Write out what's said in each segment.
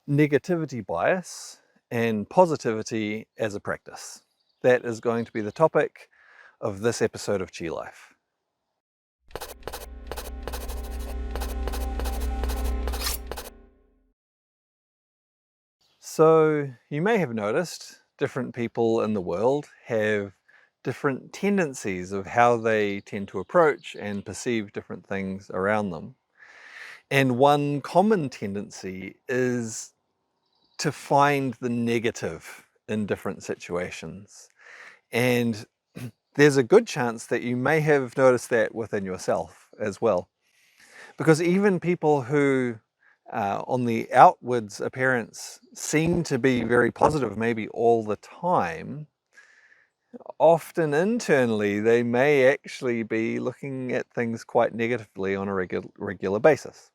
negativity bias and positivity as a practice. That is going to be the topic of this episode of Chi Life. So you may have noticed different people in the world have different tendencies of how they tend to approach and perceive different things around them. And one common tendency is to find the negative in different situations. And there's a good chance that you may have noticed that within yourself as well. Because even people who, on the outwards appearance, seem to be very positive maybe all the time, often internally they may actually be looking at things quite negatively on a regular basis.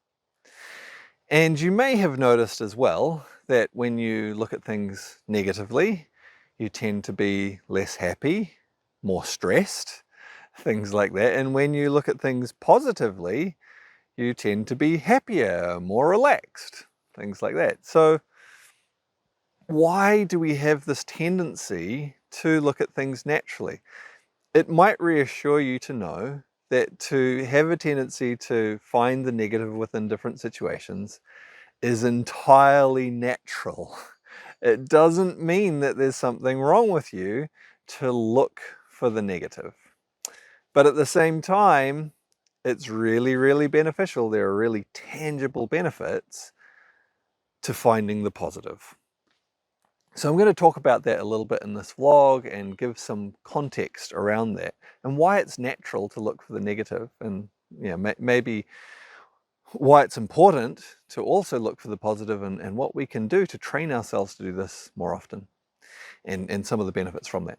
And you may have noticed as well that when you look at things negatively, you tend to be less happy, more stressed, things like that. And when you look at things positively, you tend to be happier, more relaxed, things like that. So why do we have this tendency to look at things naturally? It might reassure you to know that to have a tendency to find the negative within different situations is entirely natural. It doesn't mean that there's something wrong with you to look for the negative. But at the same time, it's really, really beneficial. There are really tangible benefits to finding the positive. So I'm going to talk about that a little bit in this vlog and give some context around that and why it's natural to look for the negative, and maybe why it's important to also look for the positive, and what we can do to train ourselves to do this more often, and some of the benefits from that.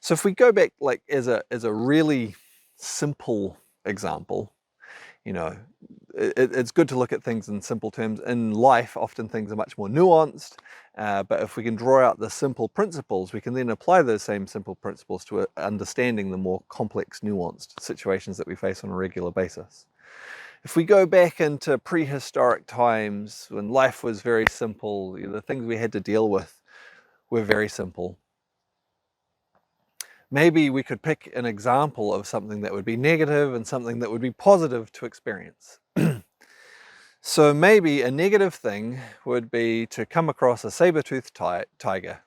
So if we go back, like as a really simple example, it's good to look at things in simple terms. In life, often things are much more nuanced, but if we can draw out the simple principles, we can then apply those same simple principles to understanding the more complex, nuanced situations that we face on a regular basis. If we go back into prehistoric times when life was very simple, the things we had to deal with were very simple. Maybe we could pick an example of something that would be negative and something that would be positive to experience. So maybe a negative thing would be to come across a saber-toothed tiger,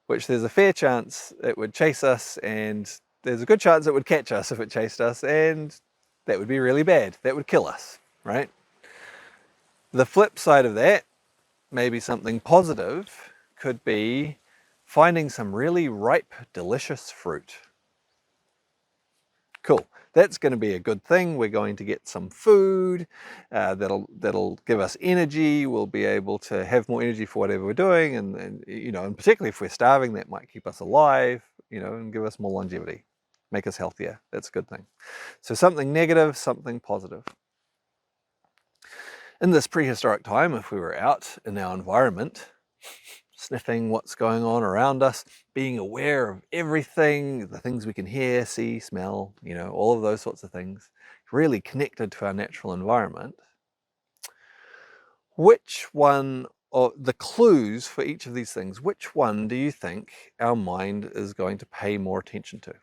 which there's a fair chance it would chase us, and there's a good chance it would catch us if it chased us, and that would be really bad. That would kill us, right? The flip side of that, maybe something positive, could be finding some really ripe, delicious fruit. Cool. That's going to be a good thing. We're going to get some food that'll give us energy. We'll be able to have more energy for whatever we're doing, and particularly if we're starving, that might keep us alive, and give us more longevity, make us healthier. That's a good thing. So something negative, something positive. In this prehistoric time, if we were out in our environment, sniffing what's going on around us, being aware of everything, the things we can hear, see, smell, all of those sorts of things, really connected to our natural environment. Which one of the clues for each of these things, which one do you think our mind is going to pay more attention to?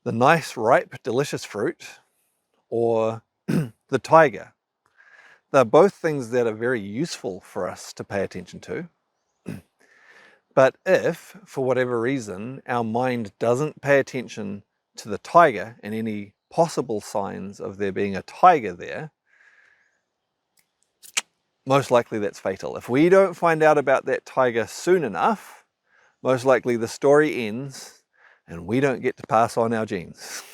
The nice, ripe, delicious fruit, or the tiger? They're both things that are very useful for us to pay attention to. But if, for whatever reason, our mind doesn't pay attention to the tiger and any possible signs of there being a tiger there, most likely that's fatal. If we don't find out about that tiger soon enough, most likely the story ends and we don't get to pass on our genes.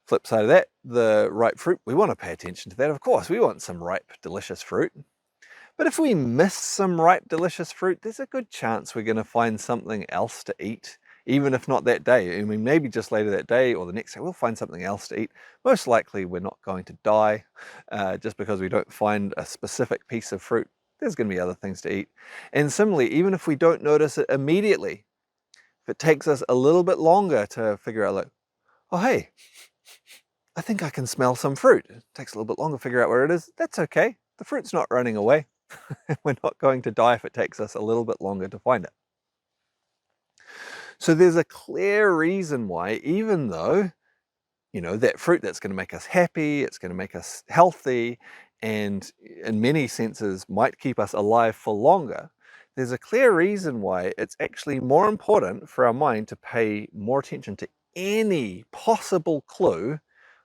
Flip side of that, the ripe fruit, we want to pay attention to that. Of course, we want some ripe, delicious fruit. But if we miss some ripe, delicious fruit, there's a good chance we're going to find something else to eat, even if not that day. I mean, maybe just later that day or the next day, we'll find something else to eat. Most likely, we're not going to die just because we don't find a specific piece of fruit. There's going to be other things to eat. And similarly, even if we don't notice it immediately, if it takes us a little bit longer to figure out, like, oh, hey, I think I can smell some fruit. It takes a little bit longer to figure out where it is. That's okay. the fruit's not running away. We're not going to die if it takes us a little bit longer to find it. So there's a clear reason why, even though, that fruit that's going to make us happy, it's going to make us healthy, and in many senses might keep us alive for longer, there's a clear reason why it's actually more important for our mind to pay more attention to any possible clue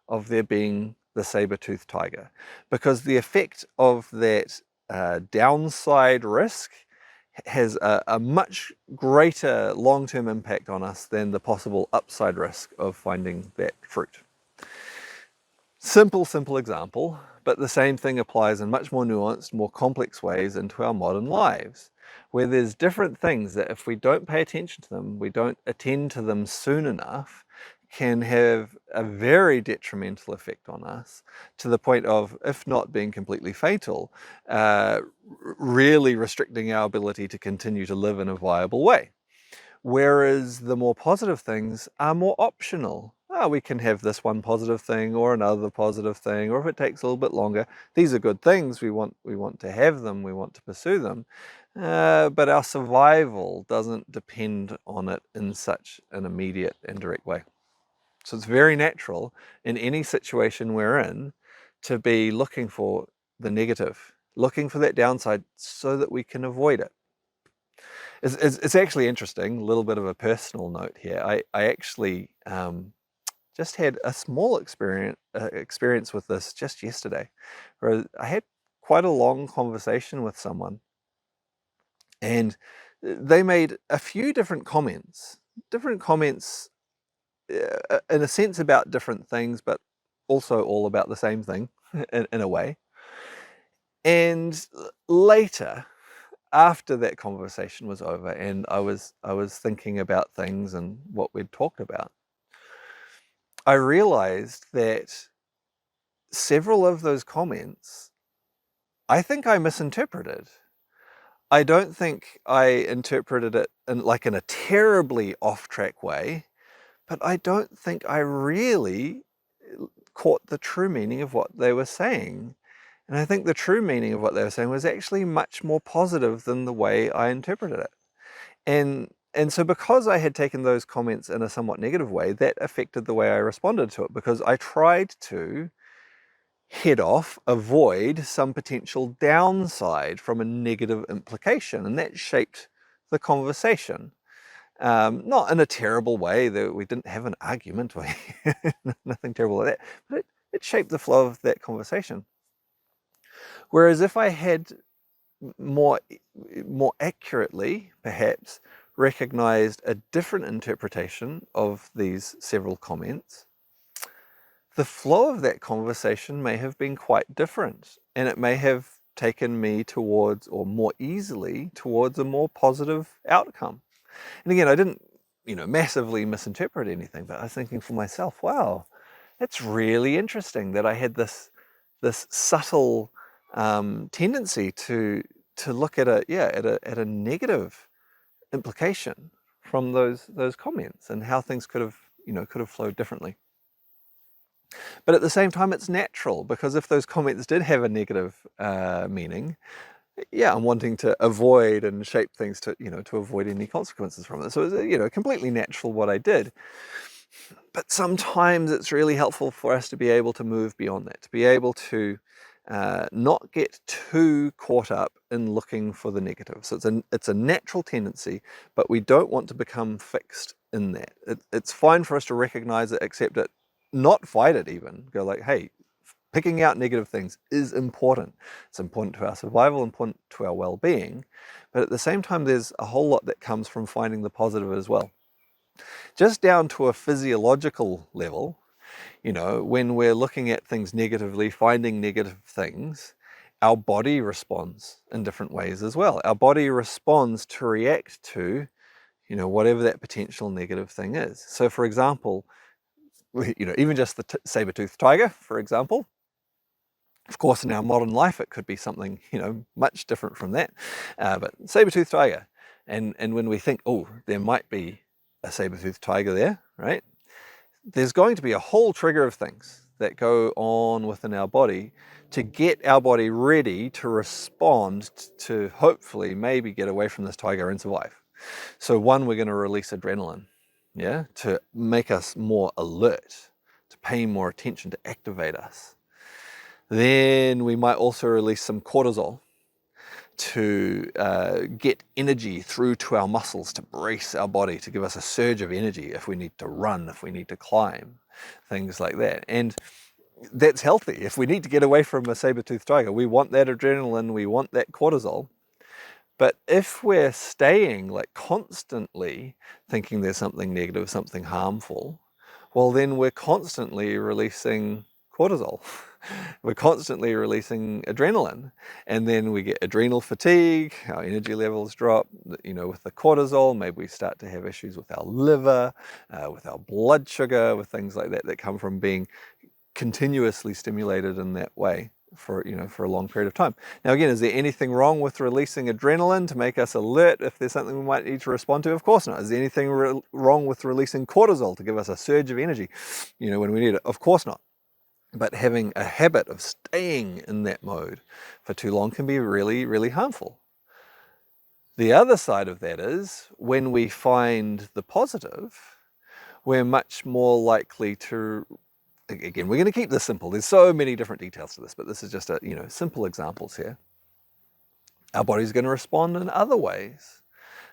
of there being the saber-toothed tiger, because the effect of that downside risk has a much greater long-term impact on us than the possible upside risk of finding that fruit. Simple example, but the same thing applies in much more nuanced, more complex ways into our modern lives, where there's different things that if we don't pay attention to them, we don't attend to them soon enough, can have a very detrimental effect on us, to the point of, if not being completely fatal, really restricting our ability to continue to live in a viable way. Whereas the more positive things are more optional. We can have this one positive thing or another positive thing, or if it takes a little bit longer, these are good things. We want to have them, we want to pursue them. But our survival doesn't depend on it in such an immediate and direct way. So it's very natural in any situation we're in to be looking for the negative, looking for that downside so that we can avoid it. It's actually interesting, a little bit of a personal note here. I actually just had a small experience with this just yesterday, where I had quite a long conversation with someone, and they made a few different comments in a sense about different things, but also all about the same thing in a way. And later, after that conversation was over and I was thinking about things and what we'd talked about, I realized that several of those comments, I think I misinterpreted. I don't think I interpreted it in a terribly off-track way, but I don't think I really caught the true meaning of what they were saying. And I think the true meaning of what they were saying was actually much more positive than the way I interpreted it. And so because I had taken those comments in a somewhat negative way, that affected the way I responded to it, because I tried to head off, avoid some potential downside from a negative implication, and that shaped the conversation. Not in a terrible way, that we didn't have an argument or nothing terrible like that, but it shaped the flow of that conversation. Whereas if I had more accurately, perhaps, recognized a different interpretation of these several comments, the flow of that conversation may have been quite different, and it may have taken me towards, or more easily, towards a more positive outcome. And again, I didn't, massively misinterpret anything, but I was thinking for myself, wow, it's really interesting that I had this subtle tendency to look at a negative implication from those comments, and how things could have flowed differently. But at the same time, it's natural, because if those comments did have a negative meaning, I'm wanting to avoid and shape things to avoid any consequences from it. So it's completely natural what I did. But sometimes it's really helpful for us to be able to move beyond that, to be able to not get too caught up in looking for the negative. So it's a natural tendency, but we don't want to become fixed in that. It's fine for us to recognize it, accept it, not fight it even. Go like, hey, picking out negative things is important. It's important to our survival, important to our well-being. But at the same time, there's a whole lot that comes from finding the positive as well. Just down to a physiological level, when we're looking at things negatively, finding negative things, our body responds in different ways as well. Our body responds to react to, whatever that potential negative thing is. So for example, even just the saber-toothed tiger, for example. Of course, in our modern life, it could be something, much different from that. But saber-toothed tiger. And when we think, oh, there might be a saber-toothed tiger there, right? There's going to be a whole trigger of things that go on within our body to get our body ready to respond to hopefully maybe get away from this tiger and survive. So one, we're going to release adrenaline, yeah, to make us more alert, to pay more attention, to activate us. Then we might also release some cortisol to get energy through to our muscles, to brace our body, to give us a surge of energy if we need to run, if we need to climb, things like that. And that's healthy. If we need to get away from a saber-toothed tiger, we want that adrenaline, we want that cortisol. But if we're staying like constantly thinking there's something negative, something harmful, well, then we're constantly releasing cortisol. We're constantly releasing adrenaline, and then we get adrenal fatigue, our energy levels drop, with the cortisol. Maybe we start to have issues with our liver, with our blood sugar, with things like that come from being continuously stimulated in that way for a long period of time. Now again, is there anything wrong with releasing adrenaline to make us alert if there's something we might need to respond to? Of course not. Is there anything wrong with releasing cortisol to give us a surge of energy, when we need it? Of course not. But having a habit of staying in that mode for too long can be really, really harmful. The other side of that is when we find the positive, we're much more likely to, again, we're going to keep this simple. There's so many different details to this, but this is just simple examples here. Our body's going to respond in other ways.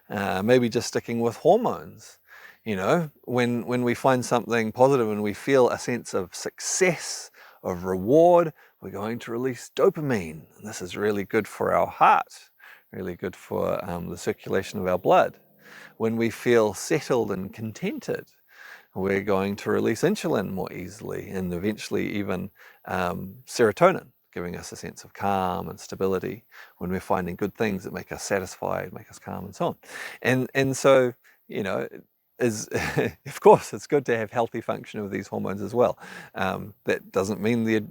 Maybe just sticking with hormones. When we find something positive and we feel a sense of success, of reward, we're going to release dopamine. And this is really good for our heart, really good for the circulation of our blood. When we feel settled and contented, we're going to release insulin more easily, and eventually even serotonin, giving us a sense of calm and stability when we're finding good things that make us satisfied, make us calm, and so on. And so, of course, it's good to have healthy function of these hormones as well. That doesn't mean the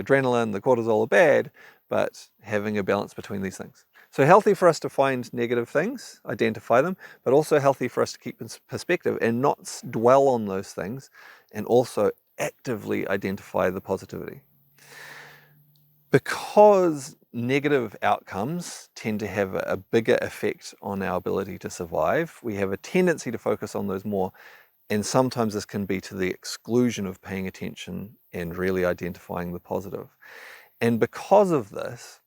adrenaline, the cortisol are bad, but having a balance between these things. So healthy for us to find negative things, identify them, but also healthy for us to keep in perspective and not dwell on those things, and also actively identify the positivity. Because negative outcomes tend to have a bigger effect on our ability to survive, we have a tendency to focus on those more, and sometimes this can be to the exclusion of paying attention and really identifying the positive. And because of this,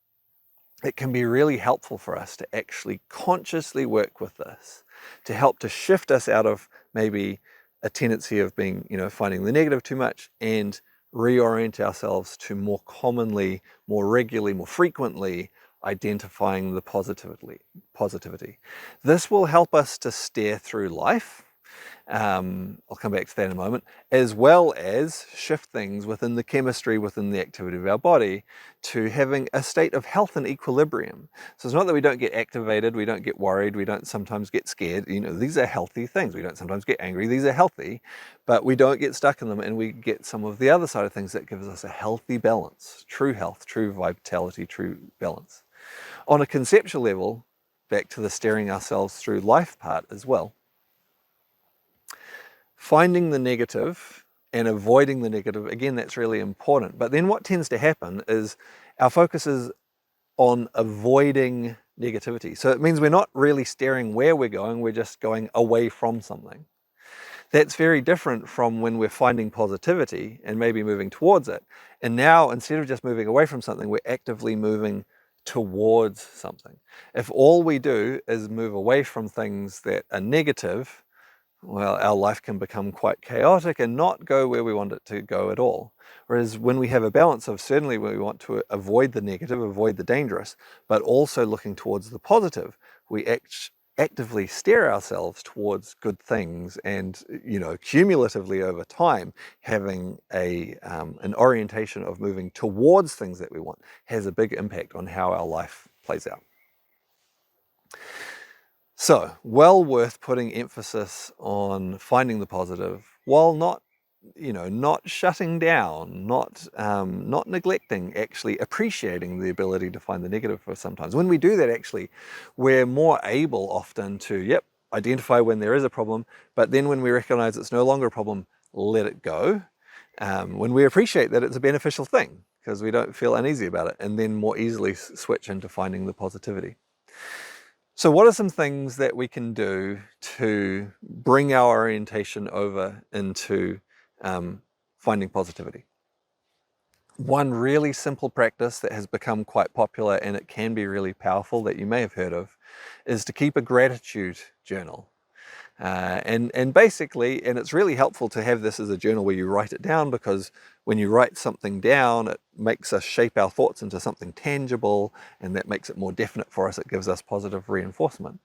it can be really helpful for us to actually consciously work with this, to help to shift us out of maybe a tendency of being, finding the negative too much, and reorient ourselves to more commonly, more regularly, more frequently identifying the positivity. This will help us to steer through life. I'll come back to that in a moment, as well as shift things within the chemistry, within the activity of our body, to having a state of health and equilibrium. So it's not that we don't get activated, we don't get worried, we don't sometimes get scared. These are healthy things. We don't sometimes get angry. These are healthy, but we don't get stuck in them, and we get some of the other side of things that gives us a healthy balance, true health, true vitality, true balance. On a conceptual level, back to the steering ourselves through life part as well, finding the negative and avoiding the negative, again, that's really important. But then what tends to happen is our focus is on avoiding negativity. So it means we're not really steering where we're going, we're just going away from something. That's very different from when we're finding positivity and maybe moving towards it. And now, instead of just moving away from something, we're actively moving towards something. If all we do is move away from things that are negative, well, our life can become quite chaotic and not go where we want it to go at all. Whereas when we have a balance of certainly we want to avoid the negative, avoid the dangerous, but also looking towards the positive, we actively steer ourselves towards good things, and cumulatively over time, having an orientation of moving towards things that we want has a big impact on how our life plays out. So, well worth putting emphasis on finding the positive while not shutting down, not neglecting, actually appreciating the ability to find the negative for sometimes. When we do that, actually, we're more able often to, identify when there is a problem, but then when we recognize it's no longer a problem, let it go, when we appreciate that it's a beneficial thing, because we don't feel uneasy about it, and then more easily switch into finding the positivity. So what are some things that we can do to bring our orientation over into finding positivity? One really simple practice that has become quite popular, and it can be really powerful, that you may have heard of, is to keep a gratitude journal. And basically, and it's really helpful to have this as a journal where you write it down, because when you write something down, it makes us shape our thoughts into something tangible, and that makes it more definite for us. It gives us positive reinforcement.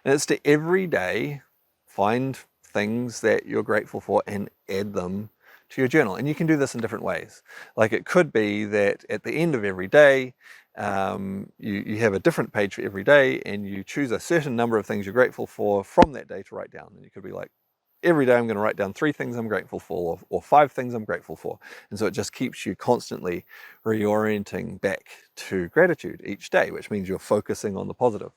And it's to every day find things that you're grateful for and add them to your journal. And you can do this in different ways. Like, it could be that at the end of every day, you have a different page for every day, and you choose a certain number of things you're grateful for from that day to write down. And you could be like, every day I'm going to write down 3 things I'm grateful for, or 5 things I'm grateful for. And so it just keeps you constantly reorienting back to gratitude each day, which means you're focusing on the positive.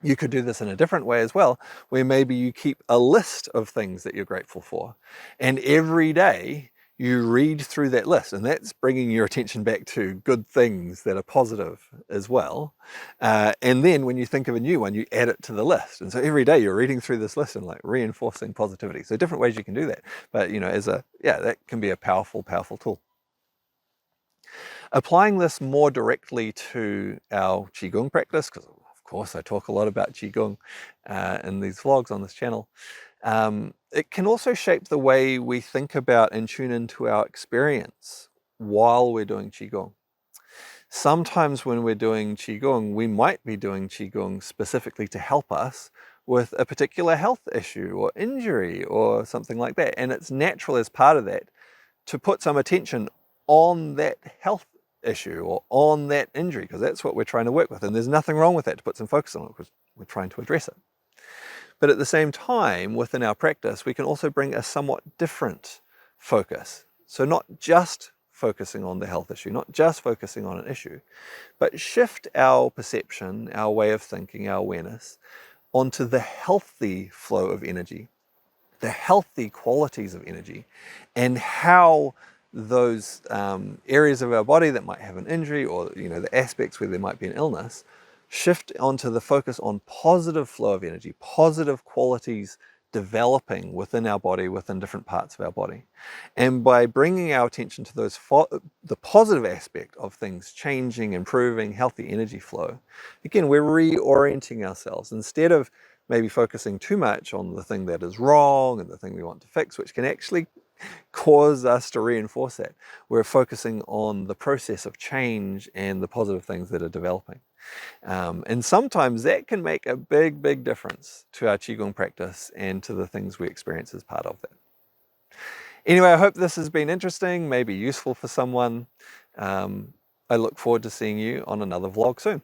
You could do this in a different way as well, where maybe you keep a list of things that you're grateful for, and every day you read through that list, and that's bringing your attention back to good things that are positive as well. And then when you think of a new one, you add it to the list. And so every day you're reading through this list and like reinforcing positivity. So different ways you can do that. But that can be a powerful, powerful tool. Applying this more directly to our Qigong practice, because of course I talk a lot about Qigong in these vlogs on this channel, it can also shape the way we think about and tune into our experience while we're doing Qigong. Sometimes when we're doing Qigong, we might be doing Qigong specifically to help us with a particular health issue or injury or something like that. And it's natural as part of that to put some attention on that health issue or on that injury, because that's what we're trying to work with. And there's nothing wrong with that, to put some focus on it, because we're trying to address it. But at the same time, within our practice, we can also bring a somewhat different focus. So not just focusing on the health issue, not just focusing on an issue, but shift our perception, our way of thinking, our awareness onto the healthy flow of energy, the healthy qualities of energy, and how those areas of our body that might have an injury, or the aspects where there might be an illness, shift onto the focus on positive flow of energy, positive qualities developing within our body, within different parts of our body. And by bringing our attention to those the positive aspect of things changing, improving, healthy energy flow, again, we're reorienting ourselves. Instead of maybe focusing too much on the thing that is wrong and the thing we want to fix, which can actually cause us to reinforce that, we're focusing on the process of change and the positive things that are developing. And sometimes that can make a big, big difference to our Qigong practice and to the things we experience as part of that. Anyway, I hope this has been interesting, maybe useful for someone. I look forward to seeing you on another vlog soon.